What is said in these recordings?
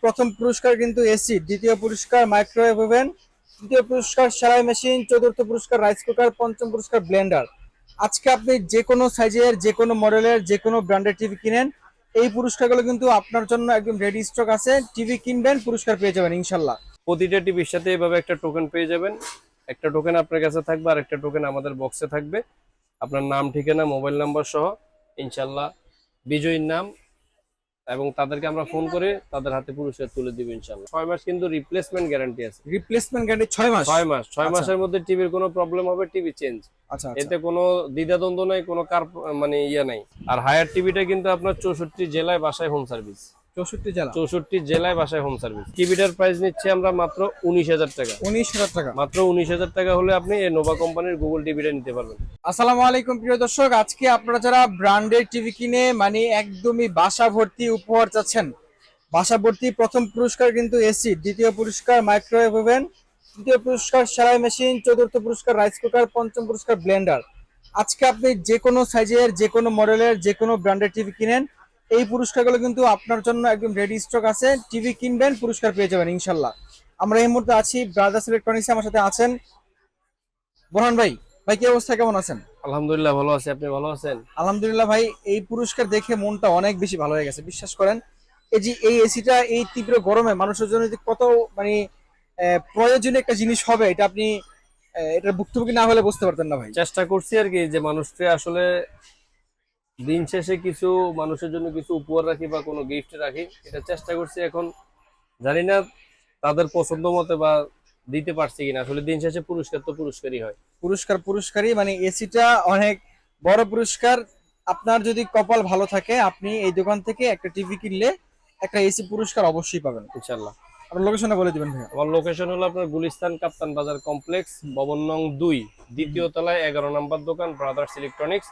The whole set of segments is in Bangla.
প্রথম পুরস্কার কিন্তু এসি, দ্বিতীয় পুরস্কার মাইক্রোওয়েভ ওভেন, তৃতীয় পুরস্কার সেলাই মেশিন, চতুর্থ পুরস্কার রাইস কুকার, পঞ্চম পুরস্কার ব্লেন্ডার। আজকে আপনি যে কোনো সাইজের, যে কোনো মডেলের, যে কোনো ব্র্যান্ডের টিভি কিনেন, এই পুরস্কারগুলো কিন্তু আপনার জন্য একদম রেডি স্টক আছে। টিভি কিনবেন, পুরস্কার পেয়ে যাবেন ইনশাল্লাহ। প্রতিটা টিভির সাথে এভাবে একটা টোকেন পেয়ে যাবেন। একটা টোকেন আপনার কাছে থাকবে আর একটা টোকেন আমাদের বক্সে থাকবে, আপনার নাম, ঠিকানা, মোবাইল নাম্বার সহ। ইনশাল্লাহ বিজয়ীর নাম এবং তাদেরকে আমরা ফোন করে তাদের হাতে পুরস্কার তুলে দিব ইনশাল্লাহ। 6 মাস কিন্তু রিপ্লেসমেন্ট গ্যারান্টি আছে। রিপ্লেসমেন্ট গ্যারান্টি 6 মাস। 6 মাস, 6 আচ্ছা মাসের মধ্যে টিভির কোনো প্রবলেম হবে, টিভি চেঞ্জ। আচ্ছা আচ্ছা। এতে কোনো দ্বিধাদ্বন্দ্ব নাই, কোনো মানে ইয়ে নাই। আর হায়ার টিভিটা কিন্তু আপনার 64 জেলায় বাসায় হোম সার্ভিস। 64 জেলা। 64 জেলায় বাসায় হোম সার্ভিস। টিভিটার প্রাইস নিচ্ছে আমরা মাত্র 19,000 টাকা। 19,000 টাকা। মাত্র 19,000 টাকা হলে আপনি এই নোভা কোম্পানির গুগল টিভিটা নিতে পারবেন। আসসালামু আলাইকুম প্রিয় দর্শক, আজকে আপনারা যারা ব্র্যান্ডের টিভি কিনে মানে একদমই বাসা ভর্তি উপহার চাচ্ছেন, বাসা ভর্তি প্রথম পুরস্কার কিন্তু এসি, দ্বিতীয় পুরস্কার মাইক্রোওয়েভ ওভেন, তৃতীয় পুরস্কার সেলাই মেশিন, চতুর্থ পুরস্কার রাইস কুকার, পঞ্চম পুরস্কার ব্লেন্ডার। আজকে আপনি যে কোনো সাইজের, যে কোনো মডেলের, যে কোনো ব্র্যান্ডের টিভি কিনেন, এই পুরস্কারগুলো কিন্তু আপনার জন্য একদম রেডি স্টক আছে। টিভি কিনবেন, পুরস্কার পেয়ে যাবেন ইনশাল্লাহ। আমরা এই মুহূর্তে আছি ব্রাদার্স ইলেকট্রনিক্সে। আমার সাথে আছেন বোরহান ভাই। ভাই কি অবস্থা, কেমন আছেন? আলহামদুলিল্লাহ ভালো আছি, আপনি ভালো আছেন? আলহামদুলিল্লাহ ভাই, এই পুরস্কার দেখে মনটা অনেক বেশি ভালো হয়ে গেছে, বিশ্বাস করেন। এই যে এই এসিটা এই তীব্র গরমে মানুষের জন্য যে কত মানে প্রয়োজনীয় একটা জিনিস হবে, এটা আপনি এটা ভুক্তভোগী না হলে বুঝতে পারতেন না ভাই। চেষ্টা করছি আর কি, যে মানুষকে আসলে দিন শেষে কিছু মানুষের জন্য কিছু উপহার রাখি বা কোনো গিফট রাখি, এটা চেষ্টা করছি। এখন জানি না তাদের পছন্দ মতো বা দিতে পারছি কিনা। আসলে দিন শেষে পুরস্কার তো পুরস্কারই হয়। পুরস্কারই মানে এসিটা অনেক বড় পুরস্কার। আপনার যদি কপাল ভালো থাকে, আপনি এই দোকান থেকে একটা টিভি কিনলে একটা এসি পুরস্কার অবশ্যই পাবেন ইনশাল্লাহ। আপনার লোকেশনটা বলে দিবেন ভাইয়া। আমার লোকেশন হলো আপনার গুলিস্তান কাপ্তান বাজার কমপ্লেক্স, ভবন নং 2, দ্বিতীয় তলায় 11 নম্বর দোকান, ব্রাদার্স ইলেকট্রনিক্স।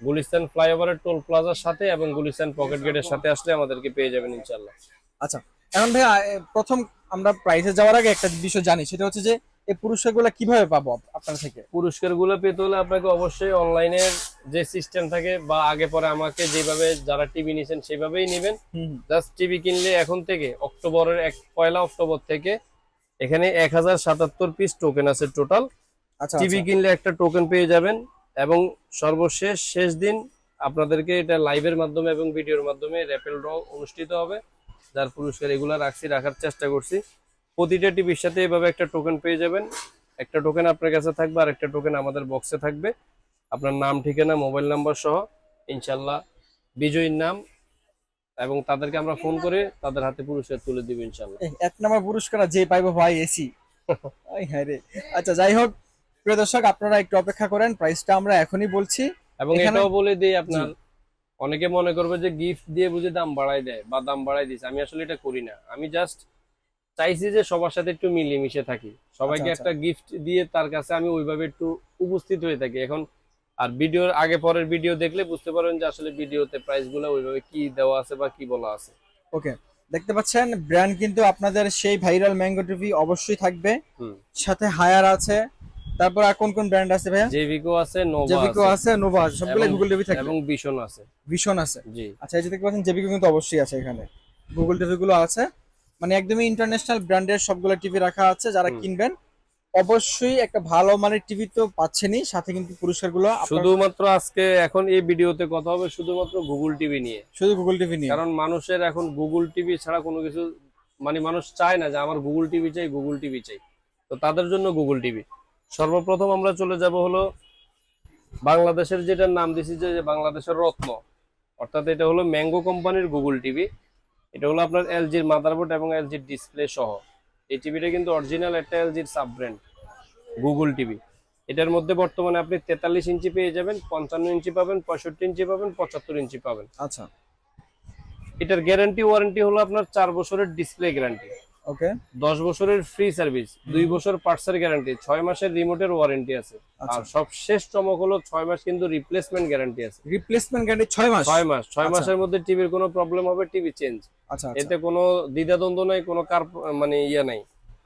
গুলিস্তান ফ্লাইওভারের টোল প্লাজার সাথে এবং গুলিস্তান পকেট গেটের সাথে আসলে আমাদেরকে পেয়ে যাবেন ইনশাল্লাহ। আচ্ছা, এখন ভাইয়া প্রথম আমরা প্রাইসে যাওয়ার আগে একটা বিষয় জানি, সেটা হচ্ছে যে এই পুরস্কারগুলো কিভাবে পাবো আপনার থেকে? পুরস্কারগুলো পেতে হলে আপনাকে অবশ্যই অনলাইনের যে সিস্টেম থাকে বা আগে পরে আমাকে যেভাবে যারা টিভি নিছেন সেভাবেই নেবেন। জাস্ট টিভি কিনলে এখন থেকে অক্টোবরের 1 অক্টোবর থেকে এখানে 1077 পিস টোকেন আছে টোটাল। আচ্ছা টিভি আচ্ছা। কিনলে একটা টোকেন পেয়ে যাবেন এবং সর্বশেষ শেষ দিন আপনাদেরকে এটা লাইভের মাধ্যমে এবং ভিডিওর মাধ্যমে র্যাপেল ড্র অনুষ্ঠিত হবে, যার পুরস্কার এগুলা রাখার চেষ্টা করছি। প্রতিটা টিভির সাথে এভাবে একটা টোকেন পেয়ে যাবেন। একটা টোকেন আপনার কাছে থাকবে আর একটা টোকেন আমাদের বক্সে থাকবে, আপনার নাম, ঠিকানা, মোবাইল নাম্বার সহ। ইনশাল্লাহ বিজয়ীর নাম এবং তাদেরকে আমরা ফোন করে তাদের হাতে পুরস্কার তুলে দিব ইনশাল্লাহ। এক নম্বর পুরস্কার যে পাইবো ভাই এসি। হ্যাঁ রে। আচ্ছা যাই হোক, প্রিয় দর্শক আপনারা একটু অপেক্ষা করেন, প্রাইসটা আমরা এখনই বলছি। এবং এখানে এটাও বলে দিই আপনার, অনেকে মনে করবে যে গিফট দিয়ে বুঝে দাম বাড়ায় দেয় বা দাম বাড়ায় দিচ্ছে। আমি আসলে এটা করি না। আমি জাস্ট চাইছি যে সবার সাথে একটু মিলেমিশে থাকি, সবাইকে আচ্ছা আচ্ছা। একটা গিফট দিয়ে তার কাছে আমি ওইভাবে একটু উপস্থিত হয়ে থাকি এখন। আর ভিডিওর আগে পরের ভিডিও দেখলে বুঝতে পারবেন যে আসলে ভিডিওতে প্রাইস গুলো ওইভাবে কি দেওয়া আছে বা কি বলা আছে। ওকে, দেখতে পাচ্ছেন ব্র্যান্ড কিন্তু আপনাদের সেই ভাইরাল ম্যাঙ্গো টিভি অবশ্যই থাকবে, সাথে হায়ার আছে। তারপর আর কোন কোন ব্র্যান্ড আছে ভাইয়া? জেভিকো আছে, নোভা জেভিকো আছে আছে, নোভা আছে, সবগুলো গুগল টিভি থাকবে এবং ভিশন আছে। ভিশন আছে। জি। আচ্ছা, এই যে দেখতে পাচ্ছেন জেভিকো কিন্তু অবশ্যই আছে এখানে, গুগল টিভি গুলো আছে। মানে একদমই ইন্টারন্যাশনাল ব্র্যান্ডের সবগুলো টিভি রাখা আছে। যারা কিনবেন অবশ্যই একটা ভালো মানের টিভি তো পাচ্ছেনই, সাথে কিন্তু পুরস্কারগুলো শুধুমাত্র আজকে এখন এই ভিডিওতে কথা হবে শুধুমাত্র গুগল টিভি নিয়ে, শুধু গুগল টিভি নিয়ে। কারণ মানুষের এখন গুগল টিভি ছাড়া কোনো কিছু মানে মানুষ চায় না যে আমার গুগল টিভি চাই, গুগল টিভি চাই। তো তাদের জন্য গুগল টিভি। সর্বপ্রথম আমরা চলে যাব হলো বাংলাদেশের, যেটার নাম দিছি যে বাংলাদেশের রত্ন, অর্থাৎ এটা হলো ম্যাঙ্গো কোম্পানির গুগল টিভি। এটা হলো আপনার এলজির মাদারবোর্ড এবং এলজির ডিসপ্লে সহ। এই টিভিটা কিন্তু অরিজিনাল একটা এলজির সাব ব্র্যান্ড গুগল টিভি। এটার মধ্যে বর্তমানে আপনি 43 ইঞ্চি পেয়ে যাবেন, 55 ইঞ্চি পাবেন, 65 ইঞ্চি পাবেন, 75 ইঞ্চি পাবেন। আচ্ছা, এটার গ্যারান্টি ওয়ারেন্টি হলো আপনার 4 বছরের ডিসপ্লে গ্যারান্টি, ওকে, 10 বছরের ফ্রি সার্ভিস, 2 বছর পার্টসের গ্যারান্টি, 6 মাসের রিমোটের ওয়ারেন্টি আছে। আর সবশেষ চমক হলো 6 মাস কিন্তু রিপ্লেসমেন্ট গ্যারান্টি আছে। রিপ্লেসমেন্ট গ্যারান্টি 6 মাস। 6 মাসের মধ্যে টিভির কোনো প্রবলেম হবে, টিভি চেঞ্জ। আচ্ছা, এতে কোনো দ্বিধাদ্বন্দ্ব নাই, কোনো মানে ইয়া নাই।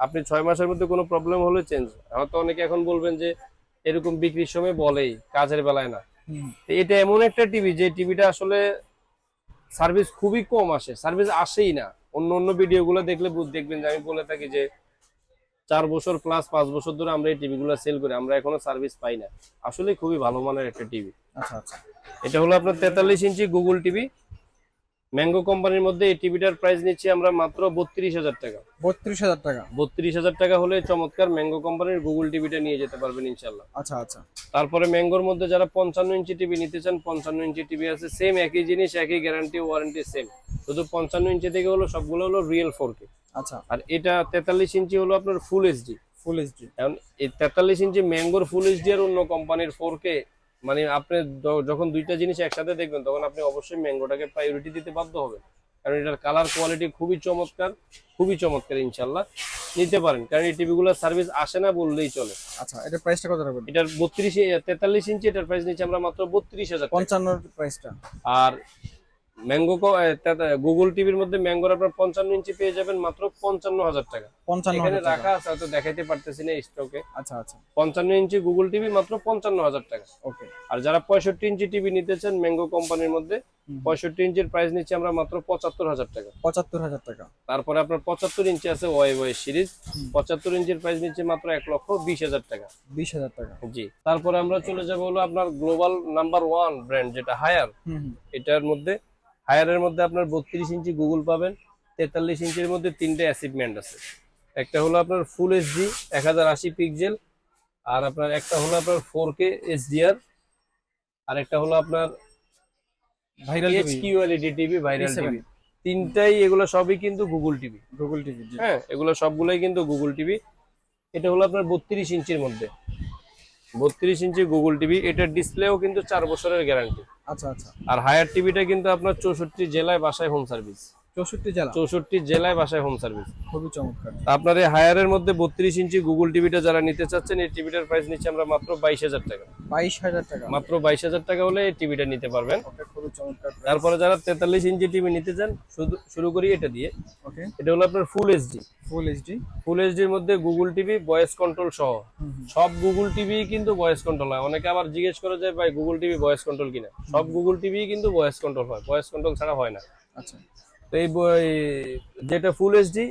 আপনি 6 মাসের মধ্যে কোনো প্রবলেম হলে চেঞ্জ। হয়তো অনেকে এখন বলবেন যে এরকম বিক্রির সময় বলেই, কাজের বেলায় না। এটা এমন একটা টিভি যে টিভিটা আসলে সার্ভিস খুবই কম আসে, সার্ভিস আসেই না। অন্য অন্য ভিডিওগুলো দেখলে দেখবেন যে আমি বলে থাকি যে 4 বছর প্লাস 5 বছর ধরে আমরা এই টিভি গুলো সেল করি, আমরা এখনো সার্ভিস পাই না। আসলে খুবই ভালো মানের একটা টিভি। আচ্ছা আচ্ছা। এটা হলো আপনার 43 ইঞ্চি গুগল টিভি, ম্যাঙ্গো কোম্পানির মধ্যে। এই টিভিটার প্রাইস নিচ্ছি আমরা মাত্র 32,000 টাকা। 32,000 টাকা। 32,000 টাকা হলে চমৎকার ম্যাঙ্গো কোম্পানির গুগল টিভিটা নিয়ে যেতে পারবেন ইনশাল্লাহ। আচ্ছা আচ্ছা। তারপরে ম্যাঙ্গোর মধ্যে যারা 55 ইঞ্চি টিভি নিতে চান, 55 ইঞ্চি টিভি আছে, সেম একই জিনিস, একই গ্যারান্টি ওয়ারেন্টি সেম, শুধু 55 ইঞ্চি থেকে হলো সবগুলো হলো রিয়েল 4K। আচ্ছা। আর এটা 43 ইঞ্চি হলো আপনার ফুল এইচডি। Full HD. এখন এই 43 ইঞ্চি ম্যাঙ্গোর ফুল এইচডি আর অন্য কোম্পানির 4K, মানে আপনি যখন দুইটা জিনিস একসাথে দেখবেন তখন আপনি অবশ্যই ম্যাঙ্গোটাকে প্রায়োরিটি দিতে বাধ্য হবেন, কারণ এটার কালার কোয়ালিটি খুবই চমৎকার, খুবই চমৎকার। ইনশাল্লাহ নিতে পারেন, কারণ এই টিভিগুলোর সার্ভিস আসে না বললেই চলে। আচ্ছা, এটার প্রাইসটা কত রাখবেন? এটার 43 ইঞ্চি, এটার প্রাইস নিচ্ছি আমরা মাত্র 32,000 টাকা। 55 প্রাইসটা। আর ম্যাঙ্গো গুগল টিভির মধ্যে ম্যাঙ্গোর আপনার 55 ইঞ্চি পেয়ে যাবেন মাত্র 55,000 টাকা। 55,000 এখানে টাকা। রাখা আছে, হয়তো দেখাইতে পারতেছি না স্টকে। আচ্ছা আচ্ছা। 55 ইঞ্চি গুগল টিভি মাত্র 55,000 টাকা। ওকে। আর যারা 65 ইঞ্চি টিভি নিতে চান ম্যাঙ্গো কোম্পানির মধ্যে, 65 ইঞ্চির প্রাইস নিচ্ছি আমরা মাত্র 75,000 টাকা। 75,000 টাকা। তারপরে আপনার 75 ইঞ্চি আছে ওয়াই সিরিজ, 75 ইঞ্চির প্রাইস নিচ্ছে মাত্র 1,20,000 টাকা। 20,000 টাকা। জি। তারপরে আমরা চলে যাব হলো আপনার গ্লোবাল নাম্বার 1 ব্র্যান্ড যেটা হায়ার। এটার মধ্যে হায়ারের মধ্যে আপনার 32 ইঞ্চি গুগল পাবেন, 43 ইঞ্চির মধ্যে তিনটে অ্যাচিভমেন্ট আছে। একটা হলো আপনার ফুল এইচডি 1080 পিক্সেল, আর আপনার একটা হলো আপনার 4K HDR, আর একটা হলো আপনার viral TV. HQLED TV, viral P7 TV. তিনটাই এগুলো সবই কিন্তু গুগল টিভি। Google TV. হ্যাঁ, এগুলো সবগুলাই কিন্তু গুগল টিভি। এটা হলো আপনার 32 ইঞ্চির মধ্যে, 32 ইঞ্চি গুগল টিভি। এটার ডিসপ্লেও কিন্তু 4 বছরের গ্যারান্টি। আচ্ছা আচ্ছা। আর হায়ার টিভিটা কিন্তু আপনার 64 জেলায় বাসায় হোম সার্ভিস। 64 জেলা। 64 জেলায় বাসায় হোম সার্ভিস। খুবই চমৎকার। আপনার এই হায়ারের মধ্যে 32 ইঞ্চি গুগল টিভিটা যারা নিতে চাচ্ছেন, এই টিভিটার প্রাইস নিচ্ছে আমরা মাত্র 22,000 টাকা। 22,000 টাকা। মাত্র 22,000 টাকা হলে এই টিভিটা নিতে পারবেন। ওকে, খুবই চমৎকার। তারপরে যারা 43 ইঞ্চি টিভি নিতে চান, শুরু করি এটা দিয়ে। ওকে। এটা হলো আপনার ফুল এইচডি। Full HD. ফুল এইচডির মধ্যে গুগল টিভি, ভয়েস কন্ট্রোল সহ। সব গুগল টিভি কিন্তু ভয়েস কন্ট্রোল হয়। অনেকে আবার জিজ্ঞেস করে যে ভাই গুগল টিভি ভয়েস কন্ট্রোল কিনা। সব গুগল টিভি কিন্তু ভয়েস কন্ট্রোল হয়, ভয়েস কন্ট্রোল ছাড়া হয় না। আচ্ছা। তো এই যেটা ফুল এইচডি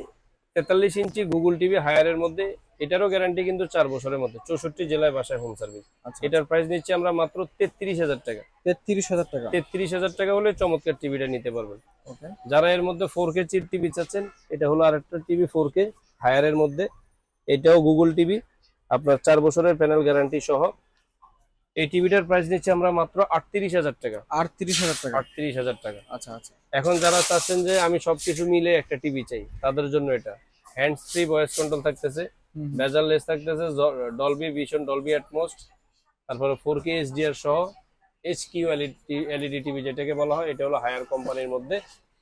43 ইঞ্চি গুগল টিভি হায়ারের মধ্যে, এটারও গ্যারান্টি কিন্তু 4 বছরের মধ্যে, 64 জেলায় বাসায় হোম সার্ভিস। আচ্ছা। এটার প্রাইস নিচ্ছে আমরা মাত্র 33,000 টাকা। 33,000 টাকা। 33,000 টাকা হলে চমৎকার টিভিটা নিতে পারবেন। ওকে। যারা এর মধ্যে 4K টিভি চাচ্ছেন, এটা হলো আরেকটা টিভি 4K হায়ারের মধ্যে। এটাও গুগল টিভি, আপনার 4 বছরের প্যানেল গ্যারান্টি সহ। এই টিভিটার প্রাইস নিচ্ছে আমরা মাত্র 38,000 টাকা। 38,000 টাকা। 38,000 টাকা। আচ্ছা আচ্ছা। এখন যারা চাচ্ছেন যে আমি সবকিছু মিলে একটা টিভি চাই, তাদের জন্য এটা হ্যান্ডস ফ্রি ভয়েস কন্ট্রোল থাকতেছে, বেজারলেস থাকতেছে, ডলবি ভিশন, ডলবি অ্যাটমস, তারপরে 4K HDR সহ HQLED টিভি যেটাকে বলা হয়। এটা হলো হায়ার কোম্পানির মধ্যে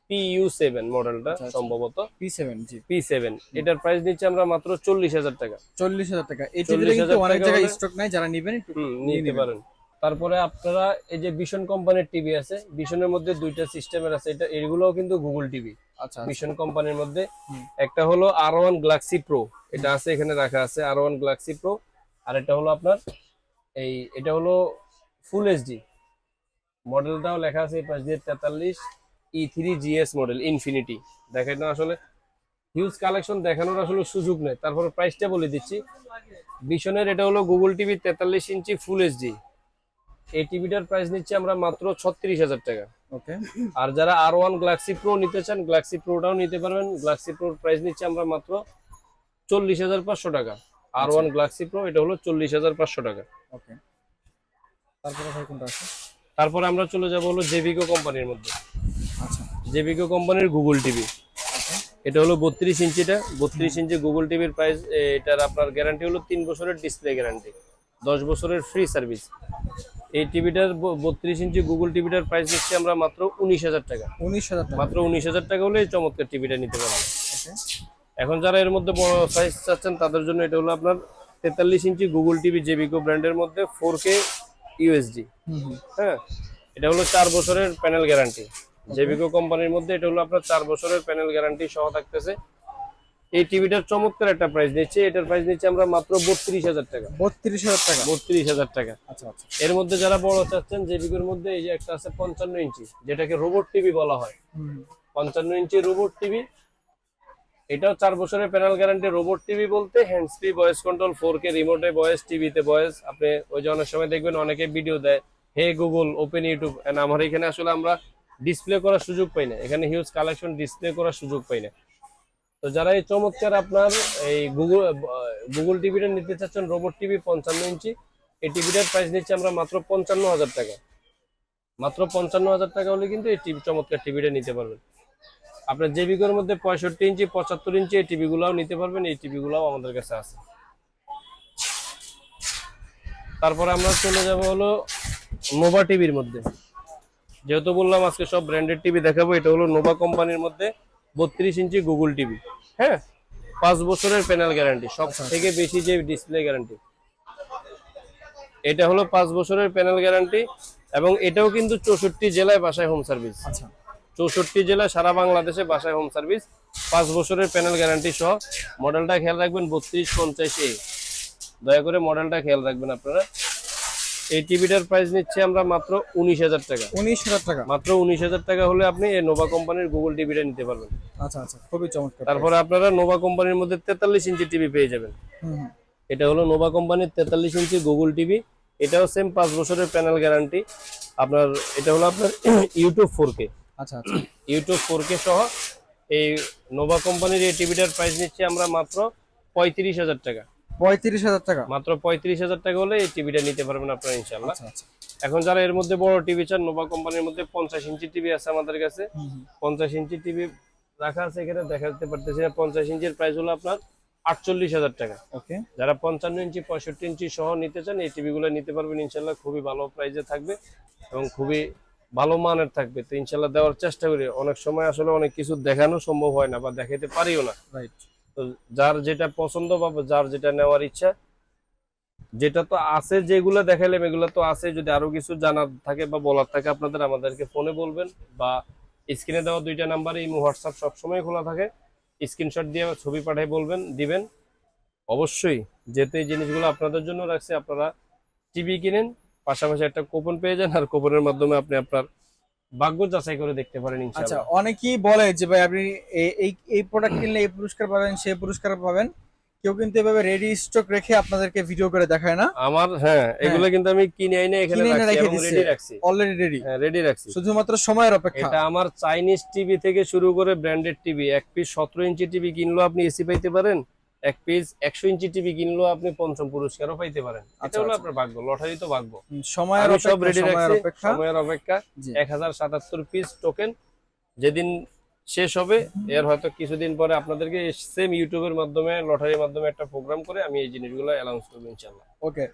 PU7 মডেলটা, সম্ভবত P7। জি, P7। এটার প্রাইস নিচ্ছে আমরা মাত্র 40,000 টাকা। 40,000 টাকা। এই টিভিটা কিন্তু অনেক জায়গায় স্টক নাই, যারা নেবেন একটু নিতে পারেন। তারপরে আপনারা এই যে ভিশন কোম্পানির টিভি আছে, ভিশনের মধ্যে দুইটা সিস্টেমের আছে, এটা এগুলোও কিন্তু গুগল টিভি। আচ্ছা। ভিশন কোম্পানির মধ্যে একটা হলো R1 গ্যালাক্সি প্রো, এটা আছে এখানে রাখা আছে, R1 গ্যালাক্সি প্রো। আর এটা হলো আপনার এটা হলো ফুল এইচডি মডেলটাও লেখা আছে এই পাশ দিয়ে 43 E3GS মডেল ইনফিনিটি। দেখেন না, আসলে হিউজ কালেকশন দেখানোর আসলে সুযোগ নেই। তারপরে প্রাইসটা বলে দিচ্ছি। ভিশনের এটা হলো গুগল টিভি 43 ইঞ্চি ফুল এইচডি। এই টিভিটার প্রাইস নিচ্ছে আমরা মাত্র 36,000 টাকা। ওকে। আর যারা R1 গ্যালাক্সি প্রো নিতে চান, গ্যালাক্সি প্রোটাও নিতে পারবেন। গ্যালাক্সি প্রোর প্রাইস নিচ্ছে আমরা মাত্র 40,500 টাকা। R1 গ্যালাক্সি প্রো এটা হলো 40,500 টাকা। ওকে। তারপরে ভাই কোনটা আছে? তারপরে আমরা চলে যাব হলো জেভিকো কোম্পানির মধ্যে। আচ্ছা। জেভিকো কোম্পানির গুগল টিভি, এটা হলো 32 ইঞ্চিটা। 32 ইঞ্চি গুগল টিভির প্রাইস, এটার আপনার গ্যারান্টি হলো 3 বছরের ডিসপ্লে গ্যারান্টি, 10 বছরের ফ্রি সার্ভিস। এই টিভিটার 32 ইঞ্চি গুগল টিভিটার প্রাইস দিচ্ছি আমরা মাত্র 19,000 টাকা। 19,000 টাকা। মাত্র 19,000 টাকা হলে এই চমৎকার টিভিটা নিতে পারবেন। ওকে। এখন যারা এর মধ্যে বড় সাইজ চাচ্ছেন, তাদের জন্য এটা হলো আপনার 43 ইঞ্চি গুগল টিভি জেভিকো ব্র্যান্ডের মধ্যে 4K UHD। হ্যাঁ, এটা হলো 4 বছরের প্যানেল গ্যারান্টি। জেভিকো কোম্পানির মধ্যে এটা হলো আপনার 4 বছরের প্যানেল গ্যারান্টি সহ থাকতেছে। এই টিভিটার চমৎকার একটা প্রাইস নিচ্ছে, এটার প্রাইস নিচ্ছে আমরা মাত্র 32,000 টাকা। 32,000 টাকা। 32,000 টাকা। আচ্ছা আচ্ছা। এর মধ্যে যারা বড় চাচ্ছেন, জেবিকোর মধ্যে এই যে একটা আছে 55 ইঞ্চি, যেটাকে রোবট টিভি বলা হয়। 55 ইঞ্চি রোবট টিভি, এটাও 4 বছরের প্যানেল গ্যারান্টি। রোবট টিভি বলতে hands free voice control, 4K রিমোটে ভয়েস, টিভিতে ভয়েস। আপনি ওই যে অনেক সময় দেখবেন অনেকে ভিডিও দেয়, hey Google open YouTube, and আমার এখানে আসলে আমরা ডিসপ্লে করার সুযোগ পাই না, এখানে হিউজ কালেকশন ডিসপ্লে করার সুযোগ পাই না। তো যারা এই চমৎকার আপনার এই গুগল টিভিটা নিতে চাচ্ছেন, রোবট টিভি 55 ইঞ্চি, এই টিভিটার প্রাইস নিচ্ছে আমরা মাত্র 55,000 টাকা। মাত্র 55,000 টাকা হলে কিন্তু এই টিভি চমৎকার টিভিটা নিতে পারবেন। আপনার জেবিকোর মধ্যে 65 ইঞ্চি, 75 ইঞ্চি এই টিভি গুলাও নিতে পারবেন, এই টিভি গুলাও আমাদের কাছে আছে। তারপরে আমরা চলে যাব হলো নোভা টিভির মধ্যে। যেহেতু বললাম আজকে সব ব্র্যান্ডেড টিভি দেখাবো, এটা হলো নোভা কোম্পানির মধ্যে 32 ইঞ্চি গুগল টিভি। হ্যাঁ, 5 বছরের প্যানেল গ্যারান্টি, সব থেকে বেশি যে ডিসপ্লে গ্যারান্টি, এটা হলো 5 বছরের প্যানেল গ্যারান্টি। এবং এটাও কিন্তু 64 জেলায় বাসায় হোম সার্ভিস। আচ্ছা, 64 জেলায় সারা বাংলাদেশে বাসায় হোম সার্ভিস, 5 বছরের প্যানেল গ্যারান্টি সহ। মডেলটা খেয়াল রাখবেন 3250A, দয়া করে মডেলটা খেয়াল রাখবেন আপনারা। এই টিভিটার প্রাইস নিচ্ছে আমরা মাত্র 19,000 টাকা। 19,000 টাকা। মাত্র 19,000 টাকা হলে আপনি এই নোভা কোম্পানির গুগল টিভিটা নিতে পারবেন। আচ্ছা আচ্ছা, খুবই চমৎকার। তারপরে আপনারা নোভা কোম্পানির মধ্যে 43 ইঞ্চি টিভি পেয়ে যাবেন। এটা হলো নোভা কোম্পানির 43 ইঞ্চি গুগল টিভি, এটাও সেম 5 বছরের প্যানেল গ্যারান্টি। আপনার এটা হলো আপনার ইউটিউব 4K। আচ্ছা আচ্ছা, ইউটিউব 4K সহ এই নোভা কোম্পানির এই টিভিটার প্রাইস নিচ্ছে আমরা মাত্র 35,000 টাকা। 35,000 টাকা। মাত্র 35,000 টাকা হলে এই টিভিটা নিতে পারবেন আপনারা ইনশাআল্লাহ। আচ্ছা আচ্ছা। এখন যারা এর মধ্যে বড় টিভি চান, নোভা কোম্পানির মধ্যে 50 ইঞ্চি টিভি আছে আমাদের কাছে। 50 ইঞ্চি টিভি রাখা আছে এখানে, দেখাতে পারতেছি না। 50 ইঞ্চির প্রাইস হলো আপনার 48,000 টাকা। ওকে। যারা 55 ইঞ্চি 65 ইঞ্চি সহ নিতে চান, এই টিভি গুলো নিতে পারবেন ইনশাআল্লাহ। খুবই ভালো প্রাইসে থাকবে এবং খুবই ভালো মানের থাকবে। তো ইনশাআল্লাহ দেওয়ার চেষ্টা করি। অনেক সময় আসলে অনেক কিছু দেখানো সম্ভব হয় না বা দেখাতে পারিও না। রাইট। তো যার যেটা পছন্দ বা যার যেটা নেওয়ার ইচ্ছা, যেটা তো আছে, যেগুলো দেখাইলাম এগুলো তো আছে। যদি আরো কিছু জানার থাকে বা বলার থাকে আপনাদের, আমাদেরকে ফোনে বলবেন বা স্ক্রিনে দেওয়া 2টা নাম্বারে ইমো হোয়াটসঅ্যাপ সবসময় খোলা থাকে। স্ক্রিনশট দিয়ে ছবি পাঠিয়ে বলবেন, দিবেন অবশ্যই। যেহেতু এই জিনিসগুলো আপনাদের জন্য রাখছি, আপনারা টিভি কিনেন, পাশাপাশি একটা কুপন পেয়ে যান, আর কুপনের মাধ্যমে আপনি আপনার ভাগ্য যাচাই করে দেখতে পারেন আচ্ছা, ইনশাআল্লাহ। অনেকেই বলে যে ভাই আপনি এই এই প্রোডাক্ট কিনলে এই পুরস্কার পাবেন, সেই পুরস্কার পাবেন। কেউ কিন্তু এভাবে রেডি স্টক রেখে আপনাদেরকে ভিডিও করে দেখায় না। আমার এগুলো কিন্তু আমি কিনে আইনে এখানে কিনে এনে রাখছি রেখে এবং দিচ্ছে। রেডি রাখছি। Already ready. হ্যাঁ, রেডি রাখছি। শুধুমাত্র সময়ের অপেক্ষা। এটা আমার চাইনিজ টিভি থেকে শুরু করে ব্র্যান্ডেড টিভি, এক পিস 17 ইঞ্চি টিভি কিনলেও আপনি এসি পাইতে পারেন, এক পিস 100 ইঞ্চি টিভি কিনলেও আপনি পঞ্চম পুরস্কারও পাইতে পারেন। এটা হলো আপনার ভাগ্য, লটারি তো ভাগ্য। সময়ের আমি সব অপেক্ষা, রেডি সময়ের রাখছি, অপেক্ষা। সময়ের অপেক্ষা। জি। 1077 পিস টোকেন যেদিন শেষ হবে, এর হয়তো কিছুদিন পরে আপনাদেরকে সেম ইউটিউবের মাধ্যমে, লটারির মাধ্যমে একটা প্রোগ্রাম করে আমি এই জিনিসগুলো অ্যানাউন্স করবো ইনশাআল্লাহ। ওকে।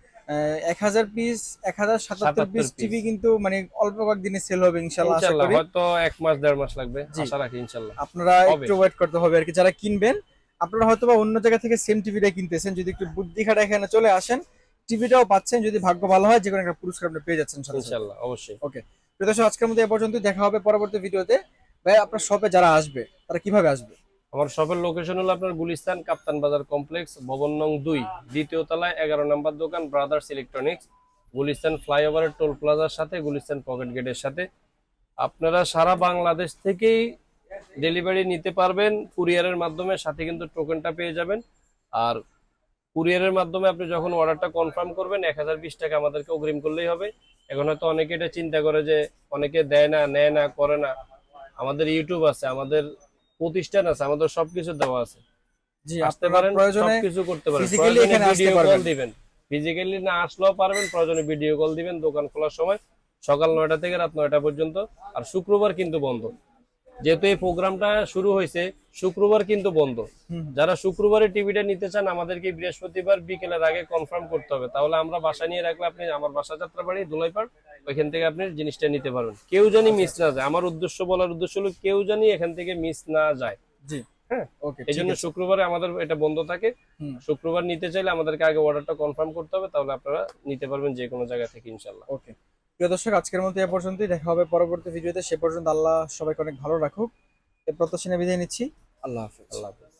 1000 পিস, 1077 পিস টিভি কিন্তু মানে অল্প কয়েকদিনে সেল হবে ইনশাআল্লাহ, আশা ইনশাআল্লাহ করি। হয়তো 1 মাস 1.5 মাস লাগবে, জি। আশা রাখি ইনশাআল্লাহ। আপনারা হবে। একটু ওয়েট করতে হবে আর কি, যারা কিনবেন। আপনারা হয়তোবা অন্য জায়গা থেকে সেম টিভিটা কিনতেছেন, যদি একটু বুদ্ধি খাটা এখানে চলে আসেন, টিভিটাও পাচ্ছেন। যদি ভাগ্য ভালো হয়, যে কোনো একটা পুরস্কার আপনি পেয়ে যাচ্ছেন সাথে সাথে। ইনশাআল্লাহ অবশ্যই। ওকে, প্রিয় দর্শক, আজকের মতো এ পর্যন্ত। দেখা হবে পরবর্তী ভিডিওতে। ভাই, আপনার শপে যারা আসবে তারা কিভাবে আসবে? আমার শপের লোকেশন হলো আপনার গুলিস্তান কাপ্তান বাজার কমপ্লেক্স, ভবন নং 2, দ্বিতীয় তলায় 11 নম্বর দোকান, ব্রাদার্স ইলেকট্রনিক্স, গুলিস্তান ফ্লাইওভারের টোল প্লাজার সাথে, গুলিস্তান পকেট গেটের সাথে। আপনারা সারা বাংলাদেশ থেকেই ডেলিভারি নিতে পারবেন কুরিয়ারের মাধ্যমে, সাথে কিন্তু টোকেনটা পেয়ে যাবেন। আর কুরিয়ারের মাধ্যমে আপনি যখন অর্ডারটা কনফার্ম করবেন, 1020 টাকা আমাদেরকে অগ্রিম করলেই হবে। এখন হয়তো অনেকে এটা চিন্তা করে যে অনেকে দেয় না, নেয় না, করে না। আমাদের ইউটিউব আছে, আমাদের প্রতিষ্ঠান আছে, আমাদের সবকিছু দেওয়া আছে। জি, আসতে আপনারা পারেন, প্রয়োজনে সবকিছু করতে পারেন। ফিজিক্যালি প্রয়োজনে এখানে আসতে ভিডিও পারবেন। কল দিবেন, ফিজিক্যালি না আসলেও পারবেন, প্রয়োজনে ভিডিও কল দিবেন। দোকান খোলার সময় সকাল 9টা থেকে রাত 9টা পর্যন্ত। আর শুক্রবার কিন্তু বন্ধ, যেহেতু এই প্রোগ্রামটা শুরু হয়েছে, শুক্রবার কিন্তু বন্ধ। যারা শুক্রবারে টিভিটা নিতে চান, আমাদেরকে বৃহস্পতিবার বিকেলের আগে কনফার্ম করতে হবে, তাহলে আমরা বাসা নিয়ে রাখলে আপনি আমার বাসা যাত্রাবাড়ি দুলাইপাড়, ওইখান থেকে আপনি জিনিসটা নিতে পারবেন। কেউ জানি মিস না যায়। আমার উদ্দেশ্য, বলার উদ্দেশ্য হলো কেউ জানি এখান থেকে মিস না যায়। জি। হ্যাঁ, ওকে, এই জন্য শুক্রবারে আমাদের এটা বন্ধ থাকে। শুক্রবার নিতে চাইলে আমাদেরকে আগে অর্ডারটা কনফার্ম করতে হবে, তাহলে আপনারা নিতে পারবেন যে কোনো জায়গা থেকে ইনশাআল্লাহ। ওকে, প্রিয় দর্শক, আজকের মতো এ পর্যন্তই। দেখা হবে পরবর্তী ভিডিওতে। সে পর্যন্ত আল্লাহ সবাইকে অনেক ভালো রাখুক। এ প্রত্যাশা নিয়ে বিদায় নিচ্ছি। আল্লাহ হাফেজ। আল্লাহ হাফেজ।